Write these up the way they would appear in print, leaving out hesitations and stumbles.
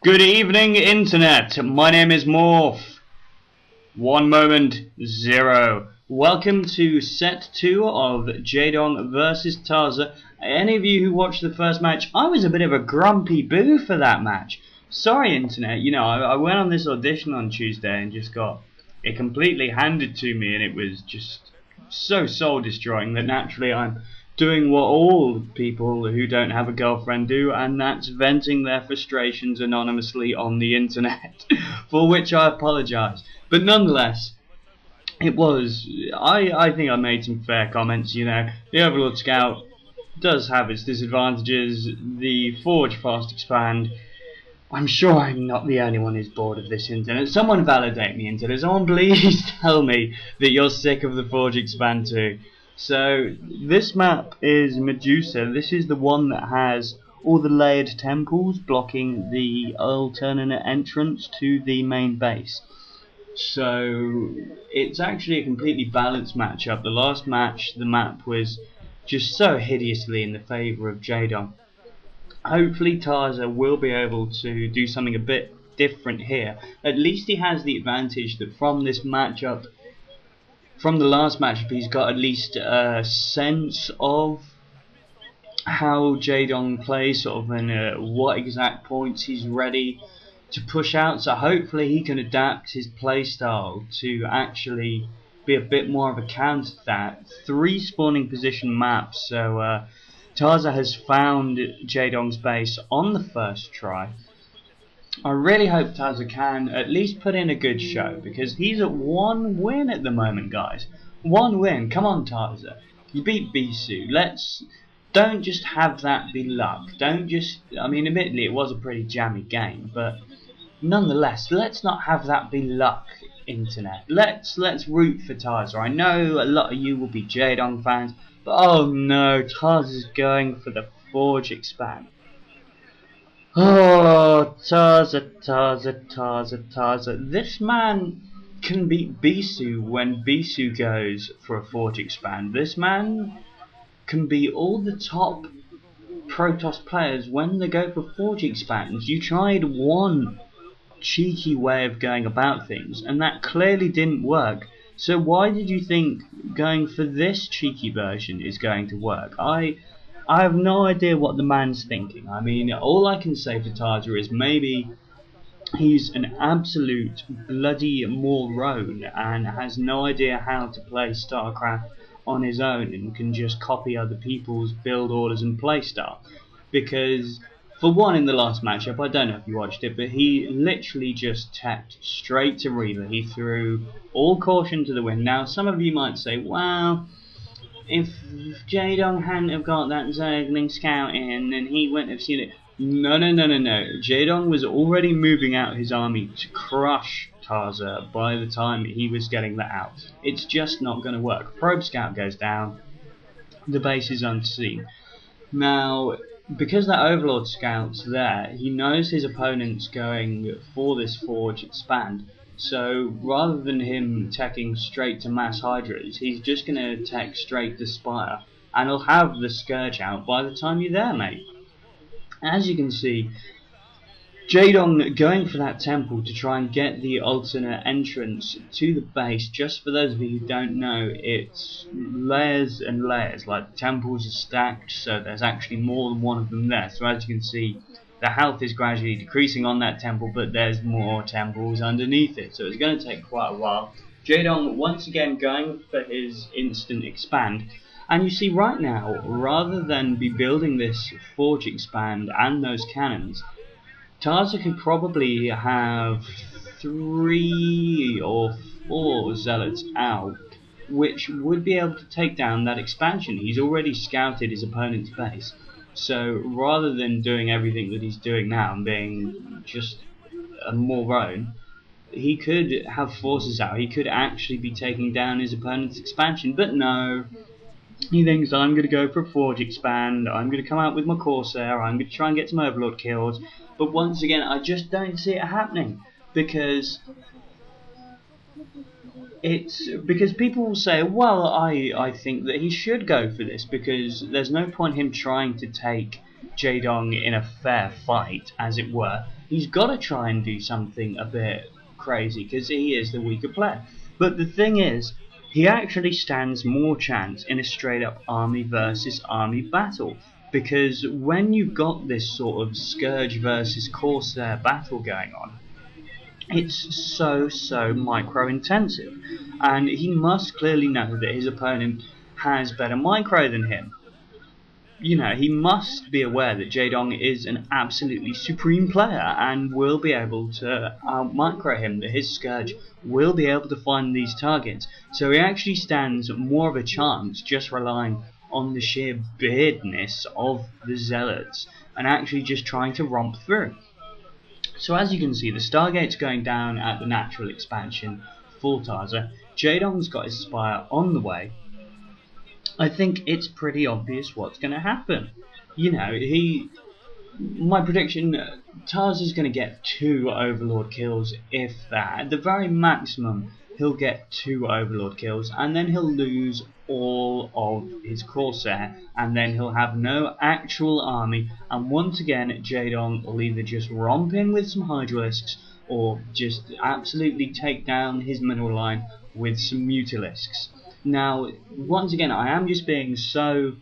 Good evening, Internet. My name is Morph. 1 moment, 0. Welcome to set 2 of Jaedong versus TazzA. Any of you who watched the first match, I was a bit of a grumpy boo for that match. Sorry, Internet. You know, I went on this audition on Tuesday and just got it completely handed to me, and it was just so soul-destroying that naturally I'm doing what all people who don't have a girlfriend do, and that's venting their frustrations anonymously on the internet, for which I apologise. But nonetheless, it was, I think I made some fair comments. You know, the Overlord Scout does have its disadvantages. The Forge Fast Expand, I'm sure I'm not the only one who's bored of this internet. Someone validate me, internet. Someone please tell me that you're sick of the Forge Expand too. So this map is Medusa. This is the one that has all the layered temples blocking the alternate entrance to the main base. So it's actually a completely balanced matchup. The last match, the map was just so hideously in the favour of Jaedong. Hopefully TazzA will be able to do something a bit different here. At least he has the advantage that from this matchup, from the last matchup, he's got at least a sense of how Jaedong plays, sort of, and what exact points he's ready to push out. So hopefully he can adapt his playstyle to actually be a bit more of a counter to that. 3 spawning position maps, so TazzA has found Jaedong's base on the first try. I really hope TazzA can at least put in a good show, because he's at 1 win at the moment, guys. 1 win. Come on, TazzA. You beat BaToo. Don't just have that be luck. Don't just, I mean, admittedly it was a pretty jammy game, but nonetheless, let's not have that be luck, internet. Let's root for TazzA. I know a lot of you will be Jaedong fans, but oh no, TazzA's going for the Forge Expand. Oh, TazzA. This man can beat BaToo when BaToo goes for a Forge Expand. This man can beat all the top Protoss players when they go for Forge Expands. You tried one cheeky way of going about things, and that clearly didn't work. So why did you think going for this cheeky version is going to work? I have no idea what the man's thinking. I mean, all I can say for TazzA is maybe he's an absolute bloody moron and has no idea how to play StarCraft on his own and can just copy other people's build orders and playstyle. Because, for one, in the last matchup, I don't know if you watched it, but he literally just tapped straight to Reaver. He threw all caution to the wind. Now, some of you might say, well, if Jaedong hadn't have got that Zergling scout in, then he wouldn't have seen it. No. Jaedong was already moving out his army to crush TazzA by the time he was getting that out. It's just not going to work. Probe scout goes down. The base is unseen. Now, because that Overlord Scout's there, he knows his opponent's going for this Forge Expand. So rather than him teching straight to mass Hydras, he's just going to tech straight to Spire, and he'll have the Scourge out by the time you're there, mate. As you can see, Jaedong going for that temple to try and get the alternate entrance to the base. Just for those of you who don't know, it's layers and layers. Like, the temples are stacked, so there's actually more than one of them there. So as you can see, the health is gradually decreasing on that temple, but there's more temples underneath it. So it's going to take quite a while. Jaedong once again going for his instant expand. And you see right now, rather than be building this Forge Expand and those cannons, TazzA could probably have 3 or 4 zealots out, which would be able to take down that expansion. He's already scouted his opponent's base, so rather than doing everything that he's doing now and being just a moron, he could have forces out. He could actually be taking down his opponent's expansion, but no. He thinks, I'm going to go for a Forge Expand, I'm going to come out with my Corsair, I'm going to try and get some Overlord kills. But once again, I just don't see it happening, because people will say, well, I think that he should go for this, because there's no point him trying to take Jaedong in a fair fight, as it were, he's got to try and do something a bit crazy because he is the weaker player. But the thing is, he actually stands more chance in a straight up army versus army battle, because when you've got this sort of Scourge versus Corsair battle going on, it's so micro intensive, and he must clearly know that his opponent has better micro than him. You know, he must be aware that Jaedong is an absolutely supreme player and will be able to out-micro him, that his Scourge will be able to find these targets. So he actually stands more of a chance just relying on the sheer beardness of the Zealots and actually just trying to romp through. So as you can see, the Stargate's going down at the natural expansion for TazzA. Jaedong's got his Spire on the way. I think it's pretty obvious what's going to happen. You know, my prediction, TazzA's going to get 2 Overlord kills, if that. At the very maximum, he'll get 2 Overlord kills, and then he'll lose all of his Corsair, and then he'll have no actual army, and once again, Jaedong will either just romp in with some Hydralisks, or just absolutely take down his middle line with some Mutalisks. Now, once again, I am just being so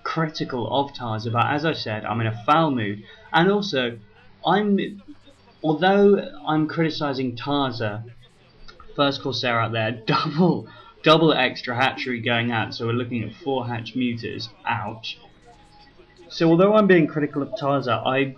critical of TazzA, but as I said, I'm in a foul mood, and also, although I'm criticising TazzA, first Corsair out there, double extra hatchery going out, so we're looking at 4 hatch muters, ouch. So although I'm being critical of TazzA,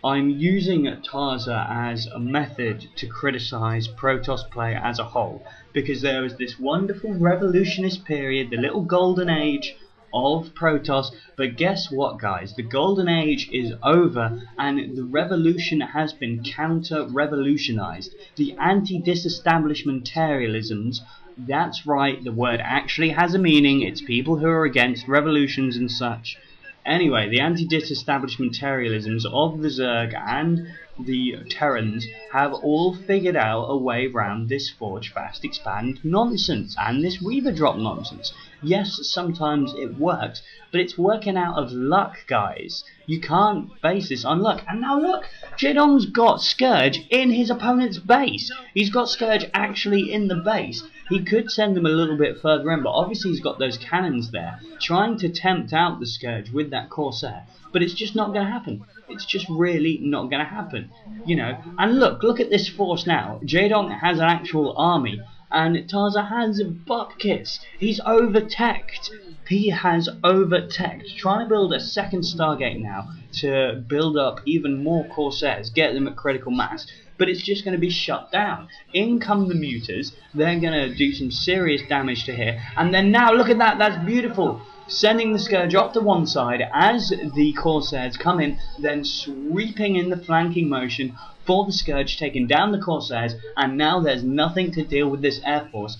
I'm using TazzA as a method to criticise Protoss play as a whole, because there was this wonderful revolutionist period, the little golden age of Protoss, but guess what guys, the golden age is over and the revolution has been counter-revolutionised. The anti-disestablishmentarianisms, that's right, the word actually has a meaning, it's people who are against revolutions and such. Anyway, the anti-disestablishmentarianisms of the Zerg and the Terrans have all figured out a way around this Forge Fast Expand nonsense and this Reaver drop nonsense. Yes, sometimes it works, but it's working out of luck, guys. You can't base this on luck. And now look, Jaedong's got Scourge in his opponent's base. He's got Scourge actually in the base. He could send them a little bit further in, but obviously he's got those cannons there, trying to tempt out the Scourge with that Corsair. But it's just not going to happen. It's just really not going to happen. You know, and look at this force now. Jaedong has an actual army, and TazzA has Bupkis. He's over-teched. He has over-teched. Trying to build a second Stargate now to build up even more Corsairs, get them at critical mass. But it's just going to be shut down. In come the Muters. They're going to do some serious damage to here. And then now, look at that. That's beautiful. Sending the Scourge off to one side as the Corsairs come in, then sweeping in the flanking motion for the Scourge, taking down the Corsairs, and now there's nothing to deal with this Air Force.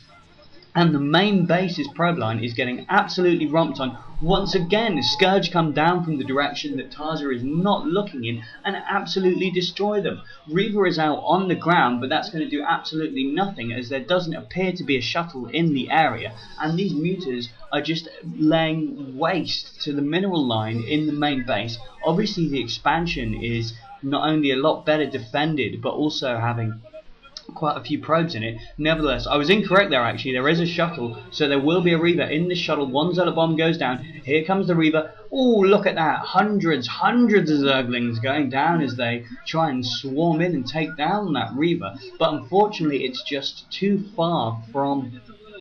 And the main base's probe line is getting absolutely romped on. Once again, Scourge come down from the direction that TazzA is not looking in and absolutely destroy them. Reaver is out on the ground, but that's going to do absolutely nothing as there doesn't appear to be a shuttle in the area. And these Muters are just laying waste to the mineral line in the main base. Obviously, the expansion is not only a lot better defended, but also having quite a few probes in it. Nevertheless, I was incorrect there actually. There is a shuttle, so there will be a Reaver in this shuttle. One Zealot bomb goes down. Here comes the Reaver. Oh, look at that. Hundreds of Zerglings going down as they try and swarm in and take down that Reaver. But unfortunately, it's just too far from